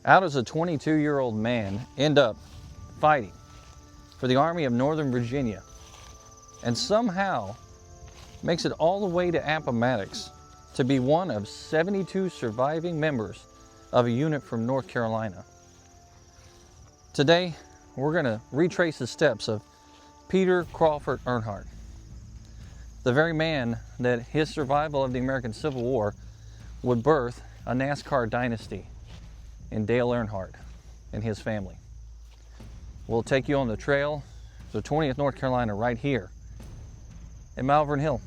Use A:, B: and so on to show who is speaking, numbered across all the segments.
A: How does a 22-year-old man end up fighting for the Army of Northern Virginia and somehow makes it all the way to Appomattox to be one of 72 surviving members of a unit from North Carolina? Today, we're going to retrace the steps of Peter Crawford Earnhardt, the very man that his survival of the American Civil War would birth a NASCAR dynasty in Dale Earnhardt and his family. We'll take you on the trail to 20th North Carolina right here in Malvern Hill.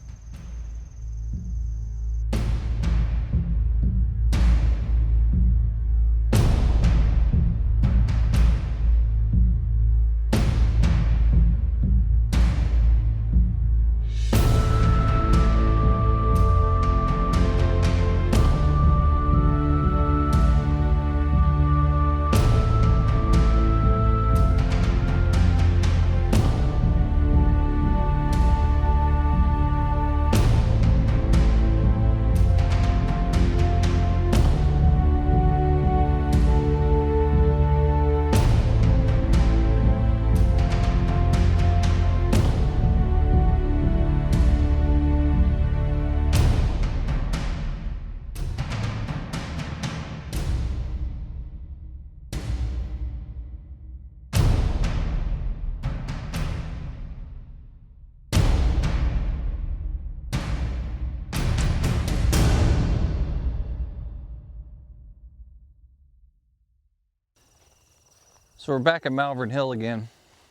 A: So we're back at Malvern Hill again,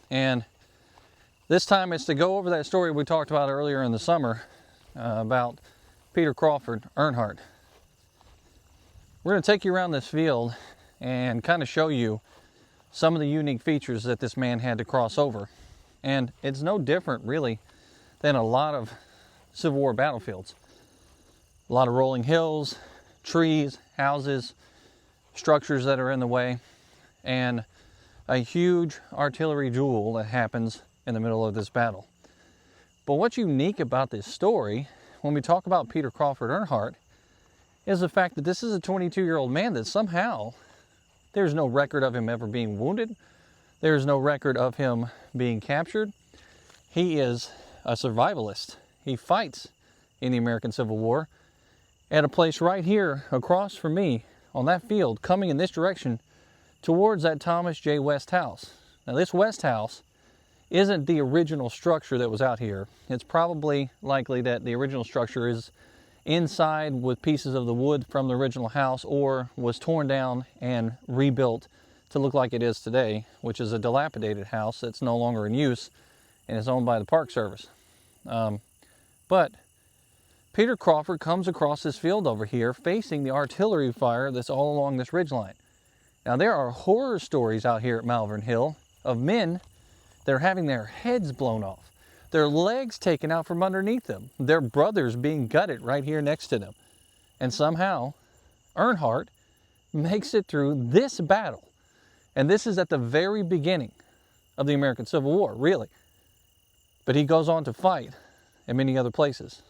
A: and this time it's to go over that story we talked about earlier in the summer about Peter Crawford Earnhardt. We're going to take you around this field and kind of show you some of the unique features that this man had to cross over. And it's no different really than a lot of Civil War battlefields. A lot of rolling hills, trees, houses, structures that are in the way, and a huge artillery duel that happens in the middle of this battle. But what's unique about this story, when we talk about Peter Crawford Earnhardt, is the fact that this is a 22-year-old man that somehow there's no record of him ever being wounded. There's no record of him being captured. He is a survivalist. He fights in the American Civil War at a place right here across from me on that field, coming in this direction towards that Thomas J. West house. Now this West house isn't the original structure that was out here. It's probably likely that the original structure is inside with pieces of the wood from the original house, or was torn down and rebuilt to look like it is today, which is a dilapidated house that's no longer in use and is owned by the Park Service. But Peter Crawford comes across this field over here facing the artillery fire that's all along this ridgeline. Now there are horror stories out here at Malvern Hill of men that are having their heads blown off, their legs taken out from underneath them, their brothers being gutted right here next to them. And somehow Earnhardt makes it through this battle. And this is at the very beginning of the American Civil War, really. But he goes on to fight in many other places.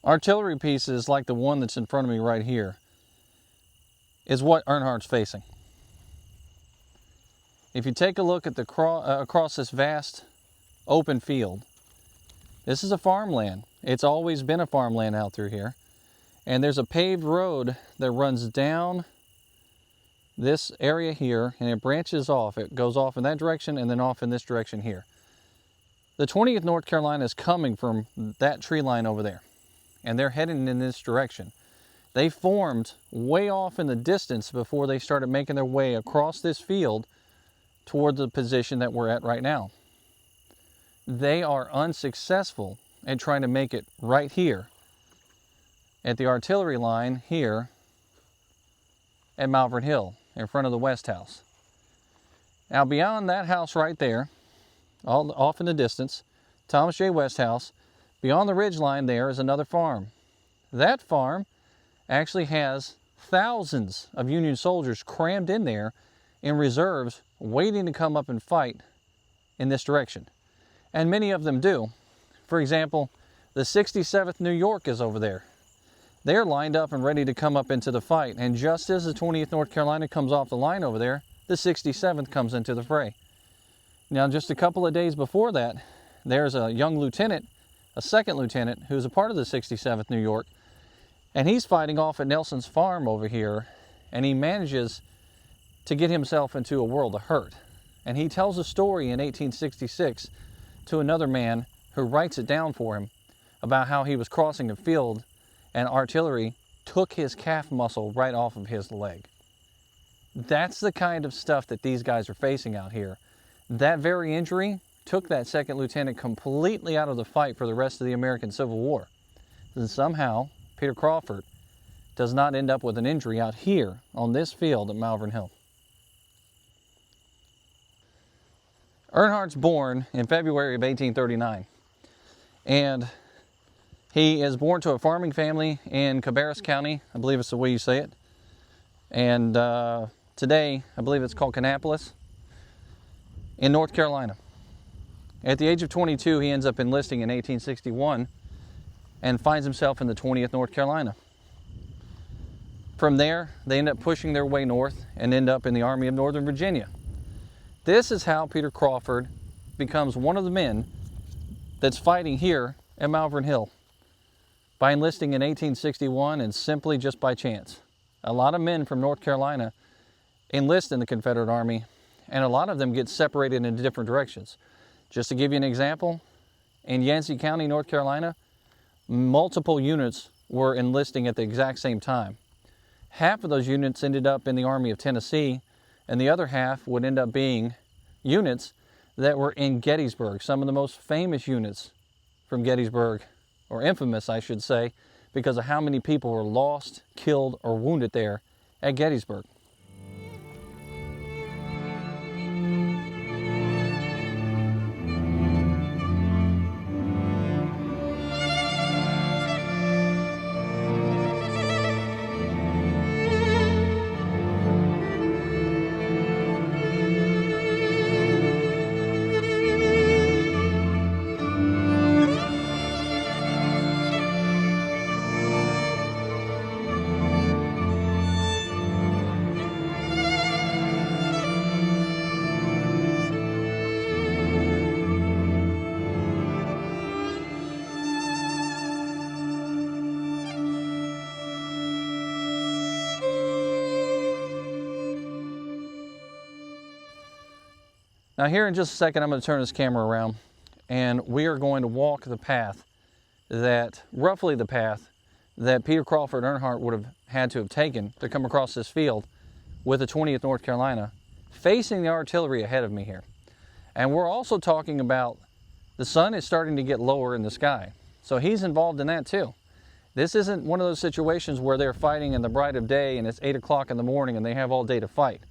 A: Artillery pieces like the one that's in front of me right here is what Earnhardt's facing. If you take a look at the across this vast open field, this is a farmland. It's always been a farmland out through here. And there's a paved road that runs down this area here, and it branches off. It goes off in that direction and then off in this direction here. The 20th North Carolina is coming from that tree line over there, and they're heading in this direction. They formed way off in the distance before they started making their way across this field toward the position that we're at right now. They are unsuccessful in trying to make it right here at the artillery line here at Malvern Hill in front of the West House. Now beyond that house right there, all off in the distance, Thomas J. West House, beyond the ridge line there is another farm. That farm actually has thousands of Union soldiers crammed in there in reserves waiting to come up and fight in this direction. And many of them do. For example, the 67th New York is over there. They're lined up and ready to come up into the fight. And just as the 20th North Carolina comes off the line over there, the 67th comes into the fray. Now, just a couple of days before that, there's a young lieutenant, a second lieutenant, who's a part of the 67th New York, and he's fighting off at Nelson's farm over here, and he manages to get himself into a world of hurt. And he tells a story in 1866 to another man who writes it down for him about how he was crossing the field and artillery took his calf muscle right off of his leg. That's the kind of stuff that these guys are facing out here. That very injury took that second lieutenant completely out of the fight for the rest of the American Civil War. And somehow, Peter Crawford does not end up with an injury out here on this field at Malvern Hill. Earnhardt's born in February of 1839, and he is born to a farming family in Cabarrus County, I believe it's the way you say it, and today I believe it's called Kannapolis, in North Carolina. At the age of 22, he ends up enlisting in 1861 and finds himself in the 20th North Carolina. From there, they end up pushing their way north and end up in the Army of Northern Virginia. This is how Peter Crawford becomes one of the men that's fighting here at Malvern Hill, by enlisting in 1861 and simply just by chance. A lot of men from North Carolina enlist in the Confederate Army, and a lot of them get separated into different directions. Just to give you an example, in Yancey County, North Carolina, multiple units were enlisting at the exact same time. Half of those units ended up in the Army of Tennessee, and the other half would end up being units that were in Gettysburg, some of the most famous units from Gettysburg, or infamous, I should say, because of how many people were lost, killed, or wounded there at Gettysburg. Now here in just a second, I'm going to turn this camera around and we are going to walk the path that, roughly the path that Peter Crawford Earnhardt would have had to have taken to come across this field with the 20th North Carolina, facing the artillery ahead of me here. And we're also talking about the sun is starting to get lower in the sky. So he's involved in that too. This isn't one of those situations where they're fighting in the bright of day and it's 8 o'clock in the morning and they have all day to fight.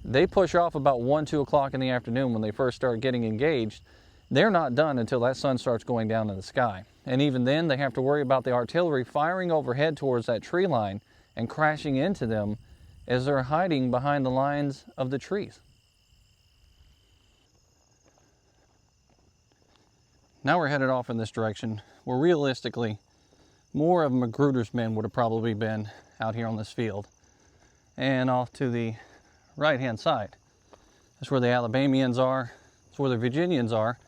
A: They push off about 1, 2 o'clock in the afternoon when they first start getting engaged. They're not done until that sun starts going down in the sky. And even then, they have to worry about the artillery firing overhead towards that tree line and crashing into them as they're hiding behind the lines of the trees. Now we're headed off in this direction, where realistically, more of Magruder's men would have probably been out here on this field. And off to the right-hand side, that's where the Alabamians are, that's where the Virginians are,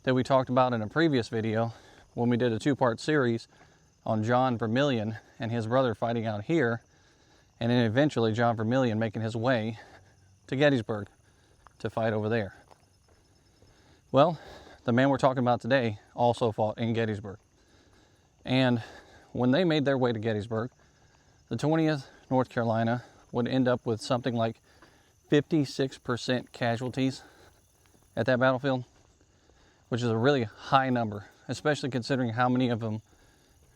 A: that we talked about in a previous video when we did a two-part series on John Vermillion and his brother fighting out here, and then eventually John Vermillion making his way to Gettysburg to fight over there. Well, the man we're talking about today also fought in Gettysburg. And when they made their way to Gettysburg, the 20th North Carolina would end up with something like 56% casualties at that battlefield, which is a really high number, especially considering how many of them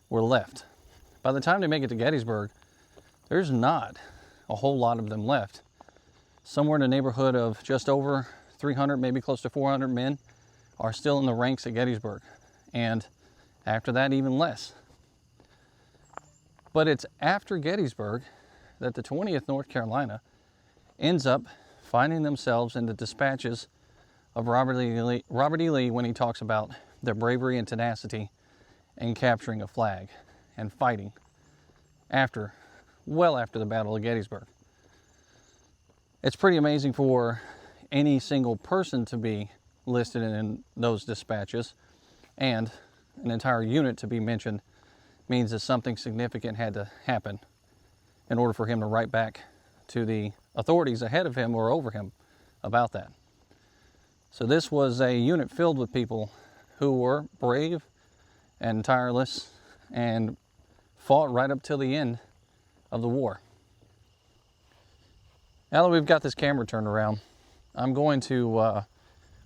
A: were left. By the time they make it to Gettysburg, there's not a whole lot of them left. Somewhere in the neighborhood of just over 300, maybe close to 400 men are still in the ranks at Gettysburg. And after that, even less. But it's after Gettysburg that the 20th North Carolina ends up finding themselves in the dispatches of Robert E. Lee when he talks about their bravery and tenacity in capturing a flag and fighting well after the Battle of Gettysburg. It's pretty amazing for any single person to be listed in those dispatches, and an entire unit to be mentioned means that something significant had to happen in order for him to write back to the authorities ahead of him or over him about that. So this was a unit filled with people who were brave and tireless and fought right up till the end of the war. Now that we've got this camera turned around, I'm going to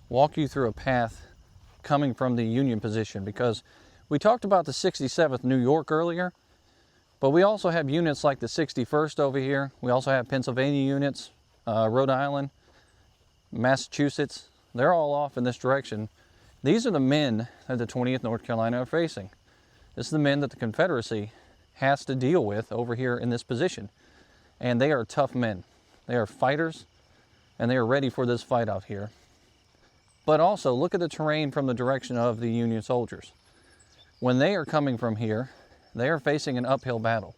A: walk you through a path coming from the Union position, because we talked about the 67th New York earlier, but we also have units like the 61st over here. We also have Pennsylvania units, Rhode Island, Massachusetts. They're all off in this direction. These are the men that the 20th North Carolina are facing. This is the men that the Confederacy has to deal with over here in this position. And they are tough men. They are fighters, and they are ready for this fight out here. But also, look at the terrain from the direction of the Union soldiers. When they are coming from here, they are facing an uphill battle.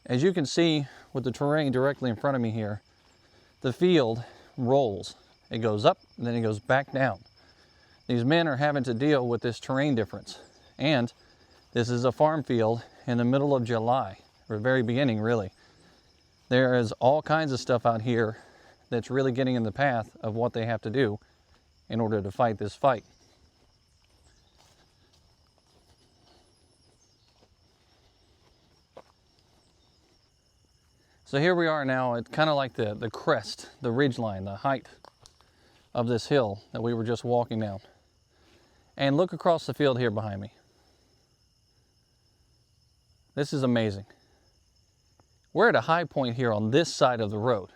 A: As you can see with the terrain directly in front of me here, the field rolls. It goes up, and then it goes back down. These men are having to deal with this terrain difference. And this is a farm field in the middle of July, or the very beginning, really. There is all kinds of stuff out here that's really getting in the path of what they have to do in order to fight this fight. So here we are now at kind of like the crest, the ridge line, the height of this hill that we were just walking down. And look across the field here behind me. This is amazing. We're at a high point here on this side of the road.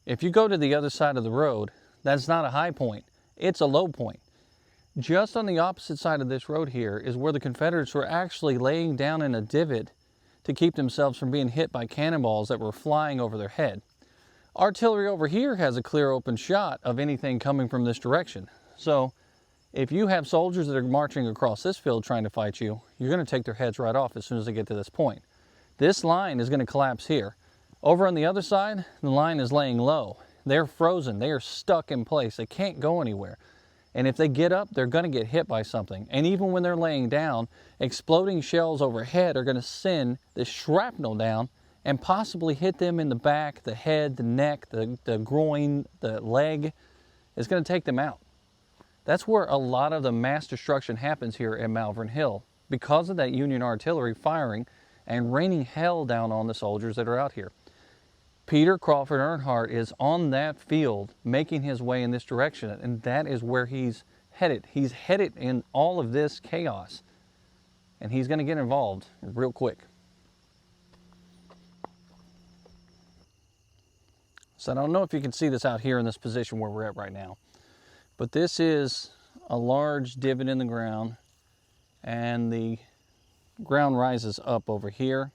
A: If you go to the other side of the road, that's not a high point, it's a low point. Just on the opposite side of this road here is where the Confederates were actually laying down in a divot to keep themselves from being hit by cannonballs that were flying over their head. Artillery over here has a clear open shot of anything coming from this direction. So if you have soldiers that are marching across this field trying to fight you, you're going to take their heads right off as soon as they get to this point. This line is going to collapse here. Over on the other side, the line is laying low. They're frozen. They are stuck in place. They can't go anywhere. And if they get up, they're going to get hit by something. And even when they're laying down, exploding shells overhead are going to send the shrapnel down and possibly hit them in the back, the head, the neck, the groin, the leg. It's going to take them out. That's where a lot of the mass destruction happens here at Malvern Hill, because of that Union artillery firing and raining hell down on the soldiers that are out here. Peter Crawford Earnhardt is on that field making his way in this direction, and that is where he's headed. He's headed in all of this chaos, and he's going to get involved real quick. So I don't know if you can see this out here in this position where we're at right now, but this is a large divot in the ground, and the ground rises up over here,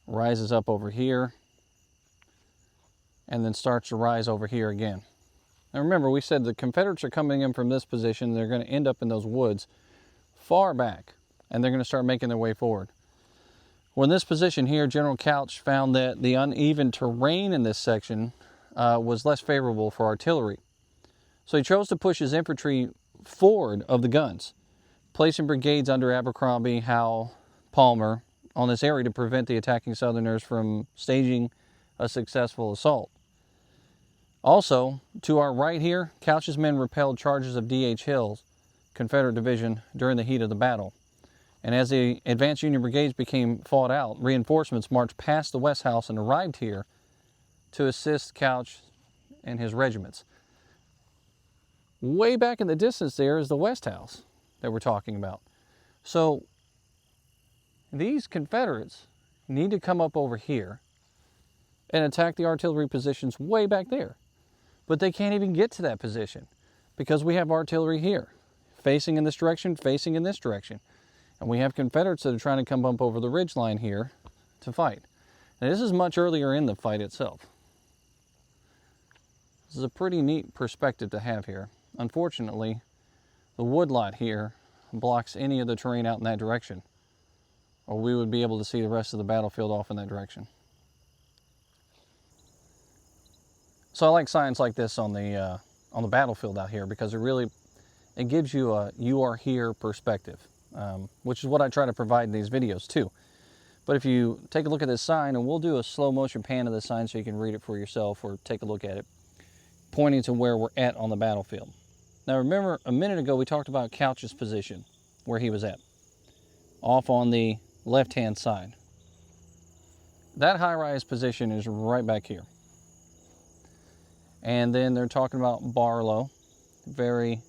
A: rises up over here, and then starts to rise over here again. Now remember, we said the Confederates are coming in from this position. They're going to end up in those woods far back, and they're going to start making their way forward. Well, in this position here, General Couch found that the uneven terrain in this section was less favorable for artillery. So he chose to push his infantry forward of the guns, placing brigades under Abercrombie, Howe, Palmer on this area to prevent the attacking Southerners from staging a successful assault. Also, to our right here, Couch's men repelled charges of D.H. Hill's Confederate division during the heat of the battle. And as the advanced Union brigades became fought out, reinforcements marched past the West House and arrived here to assist Couch and his regiments. Way back in the distance there is the West House that we're talking about. So these Confederates need to come up over here and attack the artillery positions way back there. But they can't even get to that position because we have artillery here, facing in this direction, facing in this direction. And we have Confederates that are trying to come up over the ridge line here to fight. Now, this is much earlier in the fight itself. This is a pretty neat perspective to have here. Unfortunately, the woodlot here blocks any of the terrain out in that direction, or we would be able to see the rest of the battlefield off in that direction. So I like signs like this on the battlefield out here because it gives you a "you are here" perspective, which is what I try to provide in these videos too. But if you take a look at this sign, and we'll do a slow motion pan of this sign so you can read it for yourself or take a look at it, pointing to where we're at on the battlefield. Now remember, a minute ago we talked about Couch's position, where he was at, off on the left-hand side. That high-rise position is right back here. And then they're talking about Barlow, very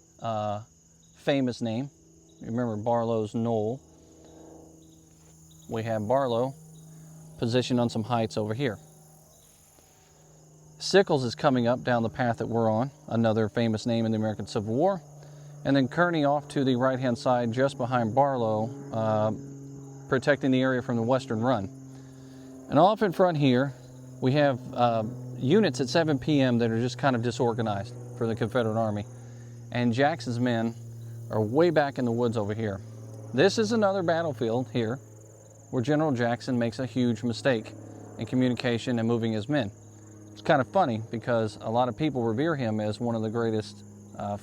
A: famous name. Remember Barlow's Knoll. We have Barlow positioned on some heights over here. Sickles is coming up down the path that we're on, another famous name in the American Civil War. And then Kearney off to the right-hand side, just behind Barlow, protecting the area from the western run. And off in front here, we have units at 7 p.m. that are just kind of disorganized for the Confederate Army. And Jackson's men are way back in the woods over here. This is another battlefield here where General Jackson makes a huge mistake in communication and moving his men. It's kind of funny because a lot of people revere him as one of the greatest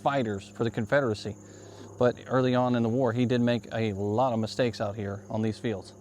A: fighters for the Confederacy. But early on in the war, he did make a lot of mistakes out here on these fields.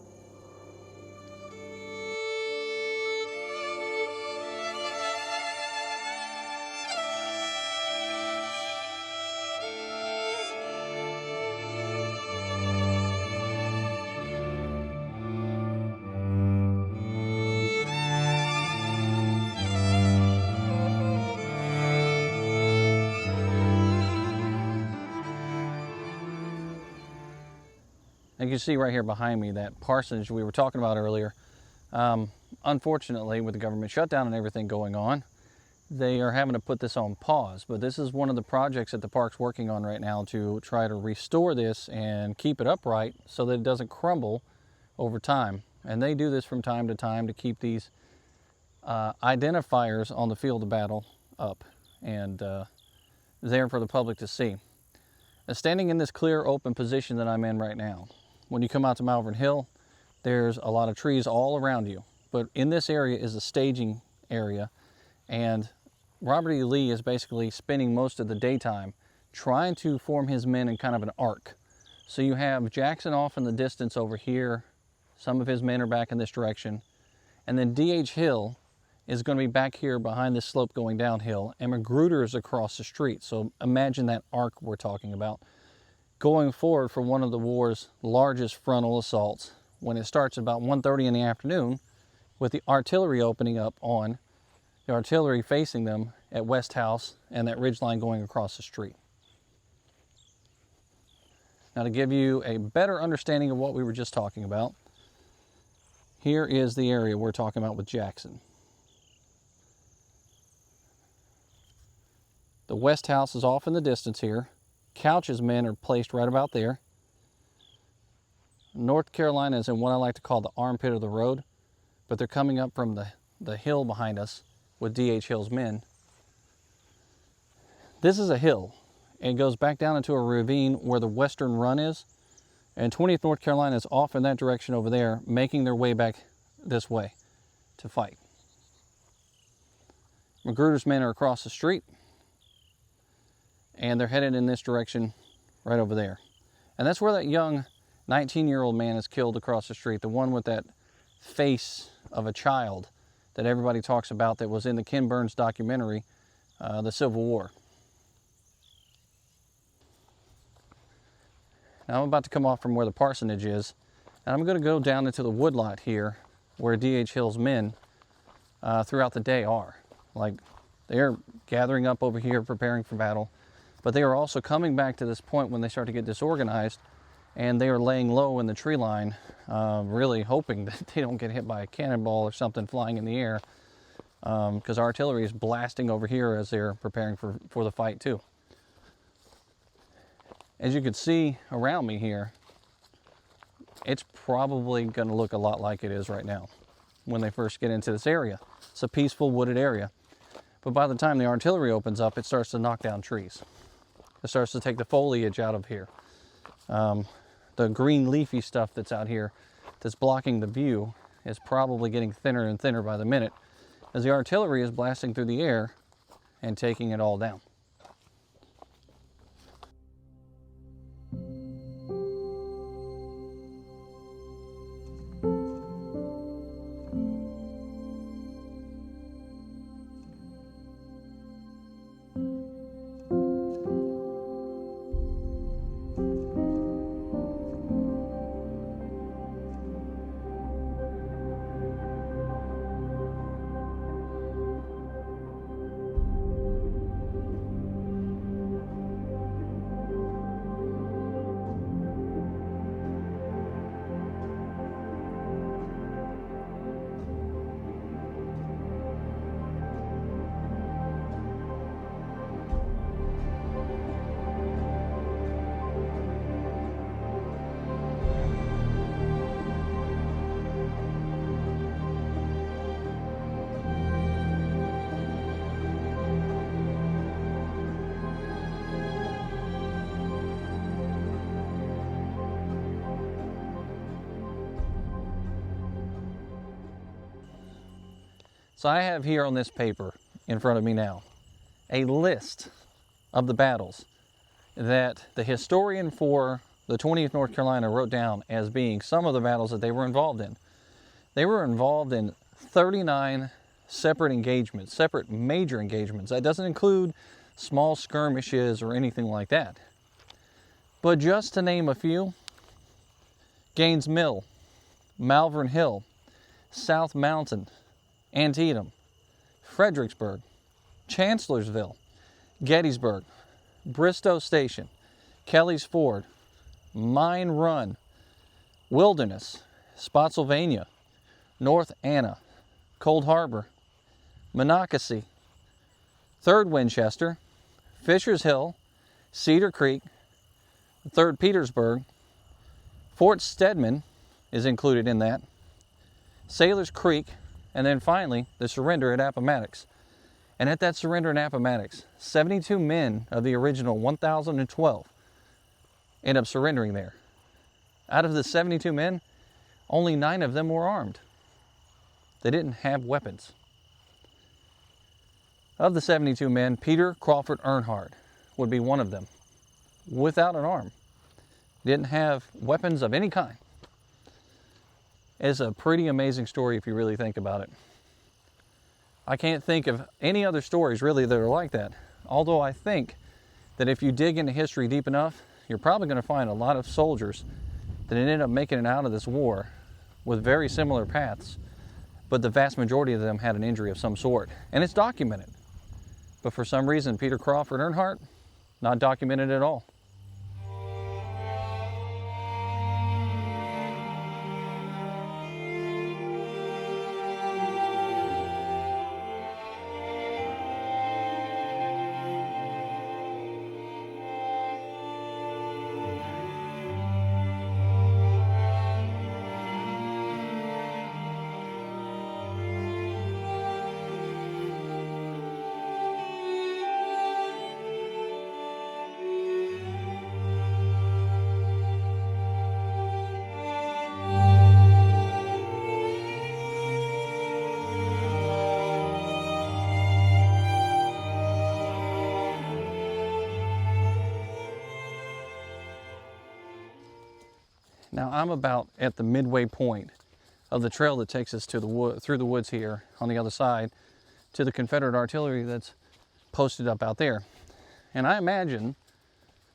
A: And you can see right here behind me that parsonage we were talking about earlier. Unfortunately, with the government shutdown and everything going on, they are having to put this on pause. But this is one of the projects that the park's working on right now to try to restore this and keep it upright so that it doesn't crumble over time. And they do this from time to time to keep these identifiers on the field of battle up and there for the public to see. And standing in this clear, open position that I'm in right now, when you come out to Malvern Hill, there's a lot of trees all around you. But in this area is a staging area, and Robert E. Lee is basically spending most of the daytime trying to form his men in kind of an arc. So you have Jackson off in the distance over here. Some of his men are back in this direction. And then D.H. Hill is going to be back here behind this slope going downhill, and Magruder is across the street. So imagine that arc we're talking about, going forward for one of the war's largest frontal assaults when it starts about 1:30 in the afternoon with the artillery opening up on the artillery facing them at West House and that ridge line going across the street. Now, to give you a better understanding of what we were just talking about, here is the area we're talking about with Jackson. The West House is off in the distance here. Couch's men are placed right about there. North Carolina is in what I like to call the armpit of the road, but they're coming up from the hill behind us with D.H. Hill's men. This is a hill. It goes back down into a ravine where the western run is, and 20th North Carolina is off in that direction over there, making their way back this way to fight. Magruder's men are across the street, and they're headed in this direction right over there. And that's where that young 19-year-old man is killed across the street, the one with that face of a child that everybody talks about that was in the Ken Burns documentary, The Civil War. Now I'm about to come off from where the parsonage is, and I'm going to go down into the woodlot here where D.H. Hill's men throughout the day are. Like, they're gathering up over here preparing for battle, but they are also coming back to this point when they start to get disorganized, and they are laying low in the tree line, really hoping that they don't get hit by a cannonball or something flying in the air, because artillery is blasting over here as they're preparing for the fight too. As you can see around me here, it's probably going to look a lot like it is right now when they first get into this area. It's a peaceful wooded area, but by the time the artillery opens up, it starts to knock down trees. It starts to take the foliage out of here. The green leafy stuff that's out here that's blocking the view is probably getting thinner and thinner by the minute as the artillery is blasting through the air and taking it all down. So I have here on this paper in front of me now a list of the battles that the historian for the 20th North Carolina wrote down as being some of the battles that they were involved in. They were involved in 39 separate engagements, separate major engagements. That doesn't include small skirmishes or anything like that. But just to name a few: Gaines Mill, Malvern Hill, South Mountain, Antietam, Fredericksburg, Chancellorsville, Gettysburg, Bristow Station, Kelly's Ford, Mine Run, Wilderness, Spotsylvania, North Anna, Cold Harbor, Monocacy, 3rd Winchester, Fisher's Hill, Cedar Creek, 3rd Petersburg, Fort Stedman is included in that, Sailor's Creek, and then finally the surrender at Appomattox. And at that surrender in Appomattox, 72 men of the original 1,012 end up surrendering there. Out of the 72 men, only 9 of them were armed. They didn't have weapons. Of the 72 men, Peter Crawford Earnhardt would be one of them, without an arm. Didn't have weapons of any kind. It's a pretty amazing story if you really think about it. I can't think of any other stories really that are like that. Although I think that if you dig into history deep enough, you're probably going to find a lot of soldiers that ended up making it out of this war with very similar paths, but the vast majority of them had an injury of some sort, and it's documented. But for some reason, Peter Crawford Earnhardt, not documented at all. Now I'm about at the midway point of the trail that takes us to the through the woods here on the other side to the Confederate artillery that's posted up out there. And I imagine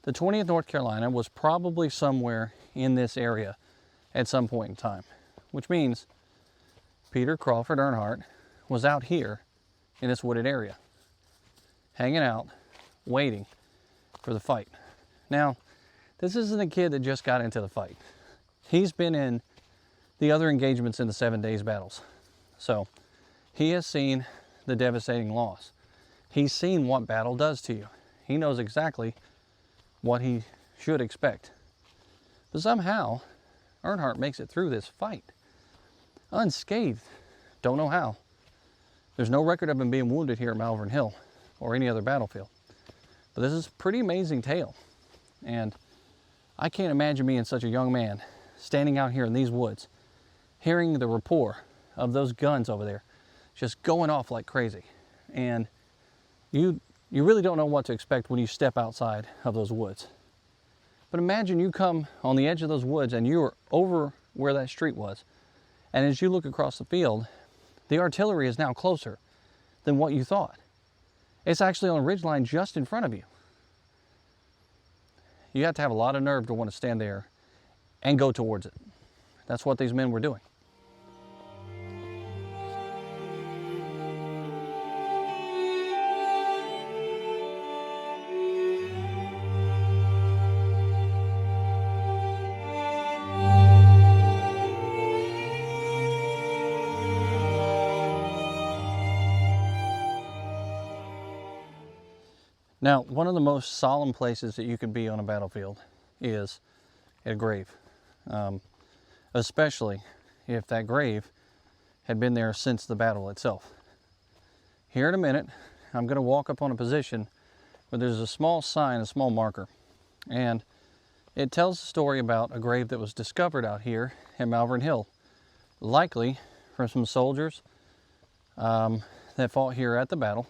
A: The 20th North Carolina was probably somewhere in this area at some point in time, which means Peter Crawford Earnhardt was out here in this wooded area, hanging out, waiting for the fight. Now, this isn't a kid that just got into the fight. He's been in the other engagements in the 7 days battles. So he has seen the devastating loss. He's seen what battle does to you. He knows exactly what he should expect. But somehow, Earnhardt makes it through this fight unscathed. Don't know how. There's no record of him being wounded here at Malvern Hill or any other battlefield. But this is a pretty amazing tale. And I can't imagine being such a young man standing out here in these woods, hearing the rapport of those guns over there just going off like crazy. And you really don't know what to expect when you step outside of those woods. But imagine you come on the edge of those woods and you are over where that street was. And as you look across the field, the artillery is now closer than what you thought. It's actually on a ridgeline just in front of you. You have to have a lot of nerve to want to stand there and go towards it. That's what these men were doing. Now, one of the most solemn places that you can be on a battlefield is at a grave, especially if that grave had been there since the battle itself. Here in a minute, I'm going to walk up on a position where there's a small sign, a small marker, and it tells a story about a grave that was discovered out here at Malvern Hill, likely from some soldiers that fought here at the battle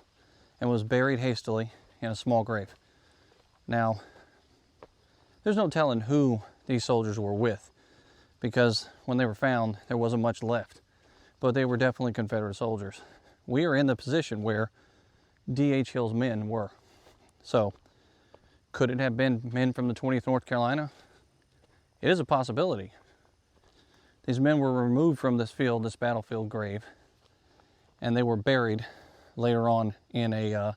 A: and was buried hastily in a small grave. Now, there's no telling who these soldiers were with, because when they were found, there wasn't much left, but they were definitely Confederate soldiers. We are in the position where D.H. Hill's men were. So, could it have been men from the 20th North Carolina? It is a possibility. These men were removed from this field, this battlefield grave, and they were buried later on in a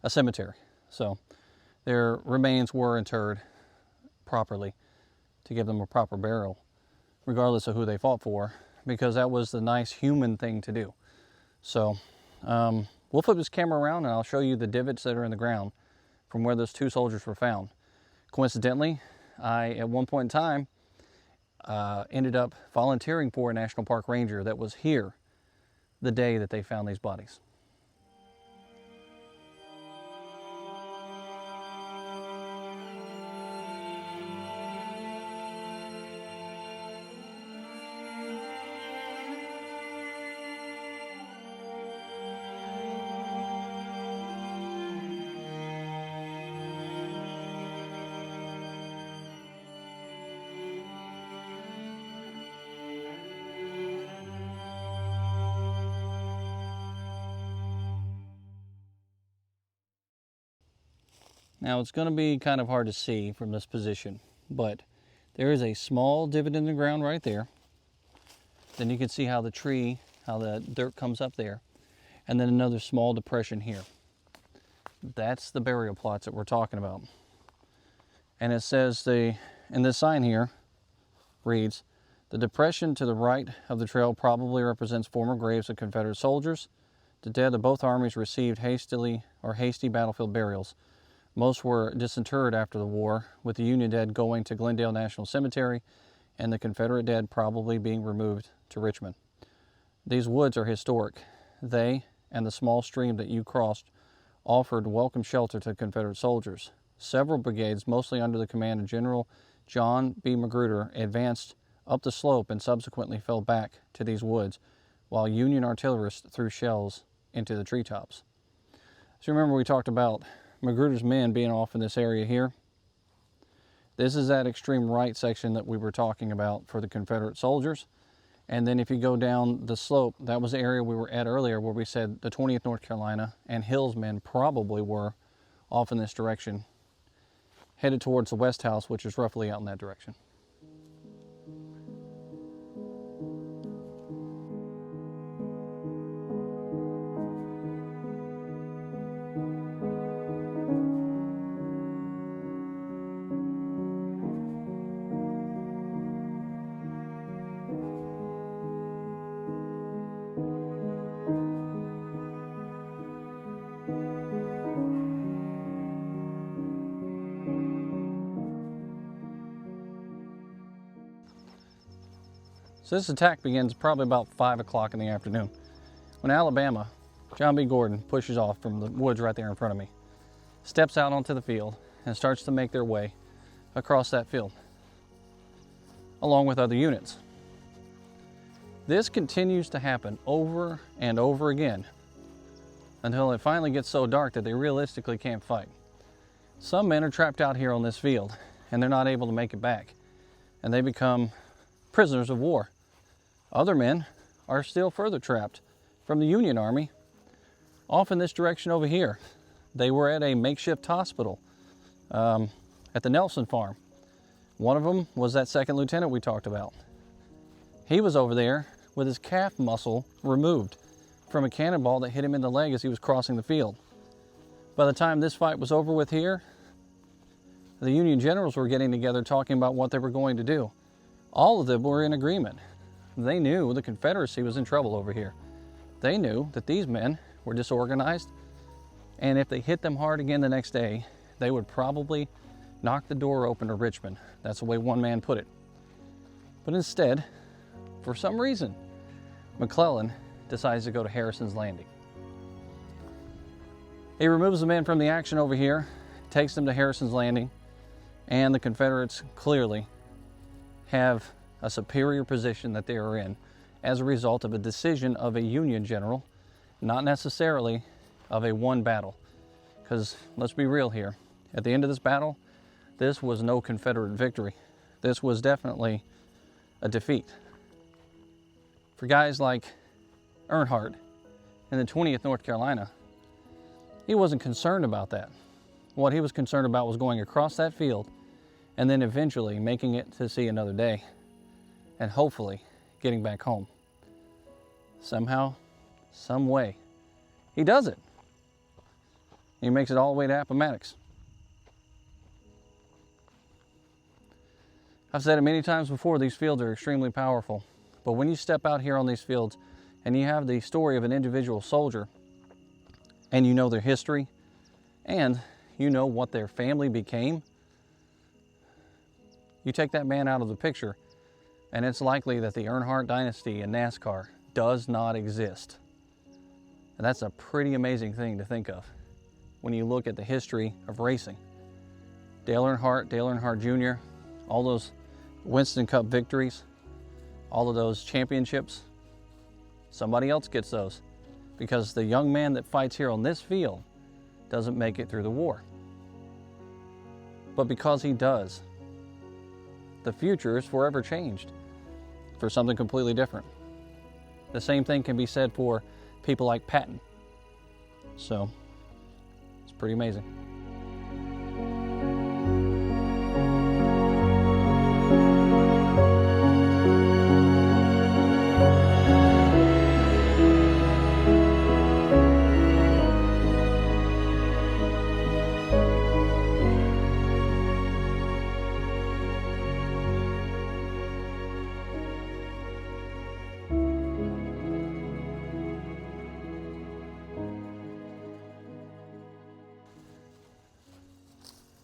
A: cemetery. So their remains were interred properly to give them a proper burial, regardless of who they fought for, because that was the nice human thing to do. So we'll flip this camera around and I'll show you the divots that are in the ground from where those two soldiers were found. Coincidentally, I, at one point in time, ended up volunteering for a National Park Ranger that was here the day that they found these bodies. Now it's going to be kind of hard to see from this position, but there is a small divot in the ground right there. Then you can see how the tree, how the dirt comes up there, and then another small depression here. That's the burial plots that we're talking about. And it says, and this sign here reads, "The depression to the right of the trail probably represents former graves of Confederate soldiers. The dead of both armies received hasty battlefield burials. Most were disinterred after the war, with the Union dead going to Glendale National Cemetery and the Confederate dead probably being removed to Richmond. These woods are historic. They and the small stream that you crossed offered welcome shelter to Confederate soldiers. Several brigades, mostly under the command of General John B. Magruder, advanced up the slope and subsequently fell back to these woods, while Union artillerists threw shells into the treetops." So remember we talked about Magruder's men being off in this area here. This is that extreme right section that we were talking about for the Confederate soldiers. And then if you go down the slope, that was the area we were at earlier where we said the 20th North Carolina and Hill's men probably were off in this direction, headed towards the West House, which is roughly out in that direction. So this attack begins probably about 5 o'clock in the afternoon, when Alabama, John B. Gordon pushes off from the woods right there in front of me, steps out onto the field, and starts to make their way across that field, along with other units. This continues to happen over and over again until it finally gets so dark that they realistically can't fight. Some men are trapped out here on this field, and they're not able to make it back, and they become prisoners of war. Other men are still further trapped from the Union Army off in this direction over here. They were at a makeshift hospital at the Nelson farm. One of them was that second lieutenant we talked about. He was over there with his calf muscle removed from a cannonball that hit him in the leg as he was crossing the field. By the time this fight was over with here, the Union generals were getting together talking about what they were going to do. All of them were in agreement. They knew the Confederacy was in trouble over here. They knew that these men were disorganized, and if they hit them hard again the next day, they would probably knock the door open to Richmond. That's the way one man put it. But instead, for some reason, McClellan decides to go to Harrison's Landing. He removes the men from the action over here, takes them to Harrison's Landing, and the Confederates clearly have a superior position that they are in as a result of a decision of a Union general, not necessarily of a one battle. Because let's be real here, at the end of this battle, this was no Confederate victory. This was definitely a defeat. For guys like Earnhardt in the 20th North Carolina, he wasn't concerned about that. What he was concerned about was going across that field and then eventually making it to see another day, and hopefully getting back home. Somehow, some way, he does it. He makes it all the way to Appomattox. I've said it many times before, these fields are extremely powerful. But when you step out here on these fields and you have the story of an individual soldier, and you know their history, and you know what their family became, you take that man out of the picture, and it's likely that the Earnhardt dynasty in NASCAR does not exist. And that's a pretty amazing thing to think of when you look at the history of racing. Dale Earnhardt Jr., all those Winston Cup victories, all of those championships, somebody else gets those because the young man that fights here on this field doesn't make it through the war. But because he does, the future is forever changed for something completely different. The same thing can be said for people like Patton. So, it's pretty amazing.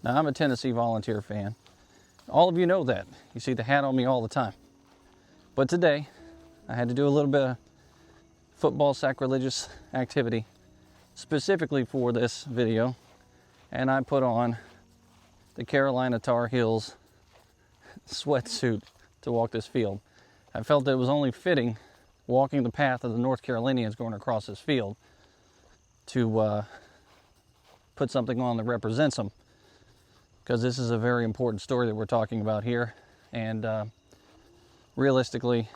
A: Now, I'm a Tennessee Volunteer fan. All of you know that. You see the hat on me all the time. But today, I had to do a little bit of football sacrilegious activity specifically for this video, and I put on the Carolina Tar Heels sweatsuit to walk this field. I felt that it was only fitting, walking the path of the North Carolinians going across this field, to put something on that represents them. Because this is a very important story that we're talking about here, and realistically,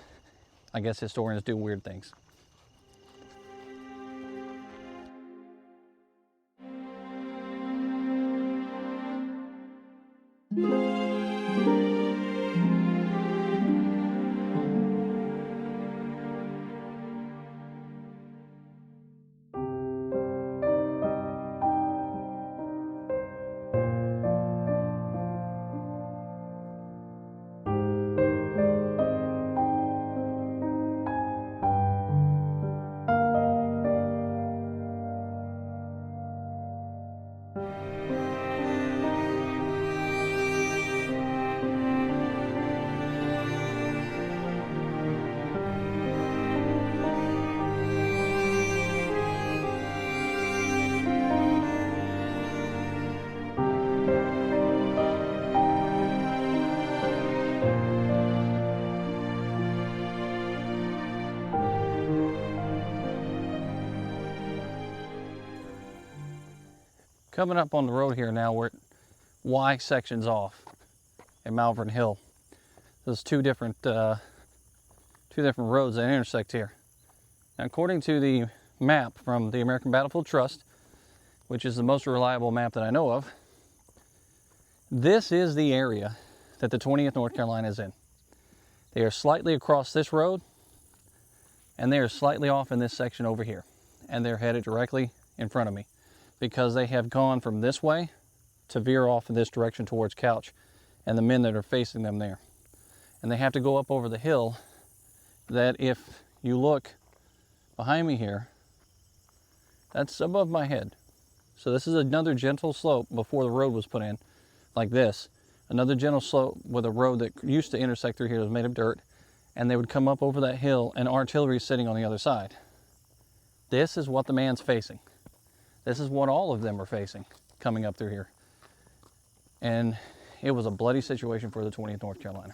A: I guess historians do weird things. Coming up on the road here now, we're at Y sections off at Malvern Hill. There's two different roads that intersect here. Now, according to the map from the American Battlefield Trust, which is the most reliable map that I know of, this is the area that the 20th North Carolina is in. They are slightly across this road, and they are slightly off in this section over here. And they're headed directly in front of me, because they have gone from this way to veer off in this direction towards Couch and the men that are facing them there. And they have to go up over the hill that, if you look behind me here, that's above my head. So this is another gentle slope before the road was put in, like this. Another gentle slope with a road that used to intersect through here was made of dirt, and they would come up over that hill and artillery is sitting on the other side. This is what the man's facing. This is what all of them are facing coming up through here. And it was a bloody situation for the 20th North Carolina.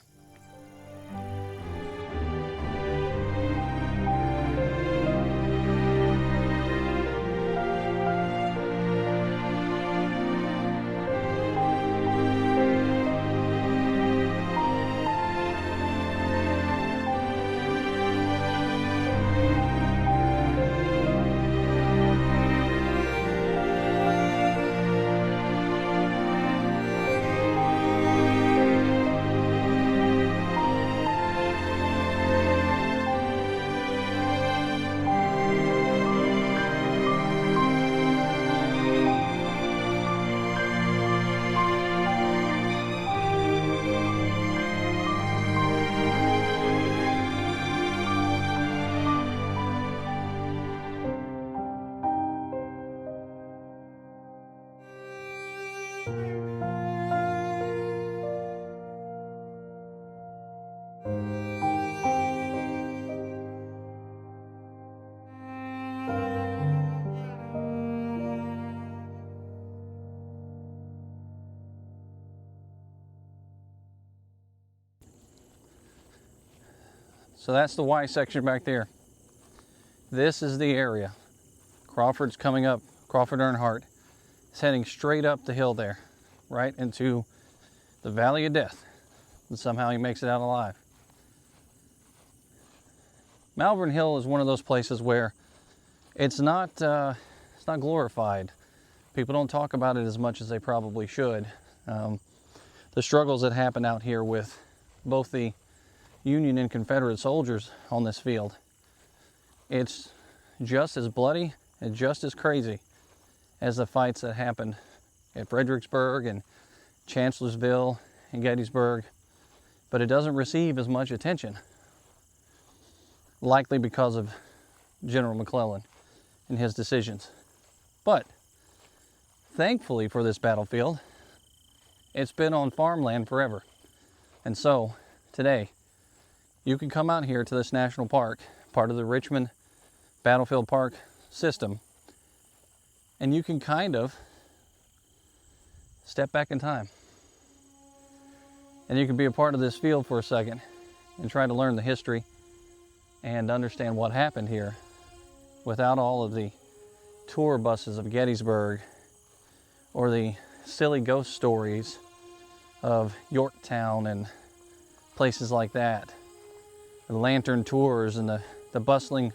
A: So that's the Y section back there. This is the area. Crawford's coming up. Crawford Earnhardt is heading straight up the hill there, right into the Valley of Death. And somehow he makes it out alive. Malvern Hill is one of those places where it's not glorified. People don't talk about it as much as they probably should. The struggles that happen out here with both the Union and Confederate soldiers on this field, it's just as bloody and just as crazy as the fights that happened at Fredericksburg and Chancellorsville and Gettysburg, but it doesn't receive as much attention, likely because of General McClellan and his decisions. But thankfully for this battlefield, it's been on farmland forever. And so today, you can come out here to this national park, part of the Richmond Battlefield Park system, and you can kind of step back in time. And you can be a part of this field for a second and try to learn the history and understand what happened here without all of the tour buses of Gettysburg or the silly ghost stories of Yorktown and places like that. The lantern tours and the bustling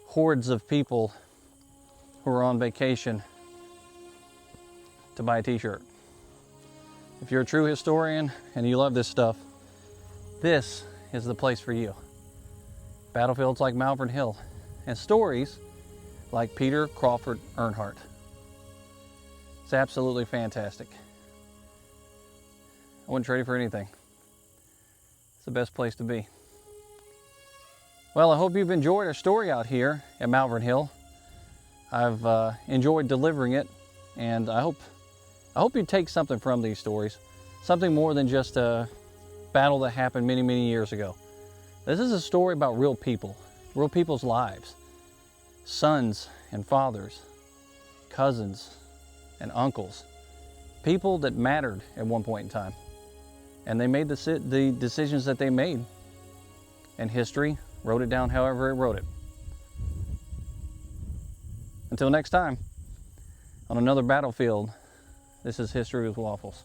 A: hordes of people who are on vacation to buy a t-shirt. If you're a true historian and you love this stuff, this is the place for you. Battlefields like Malvern Hill and stories like Peter Crawford Earnhardt. It's absolutely fantastic. I wouldn't trade it for anything. It's the best place to be. Well, I hope you've enjoyed our story out here at Malvern Hill. I've enjoyed delivering it, and I hope you take something from these stories, something more than just a battle that happened many, many years ago. This is a story about real people, real people's lives, sons and fathers, cousins and uncles, people that mattered at one point in time. And they made the decisions that they made, and history wrote it down however it wrote it. Until next time, on another battlefield, this is History with Waffles.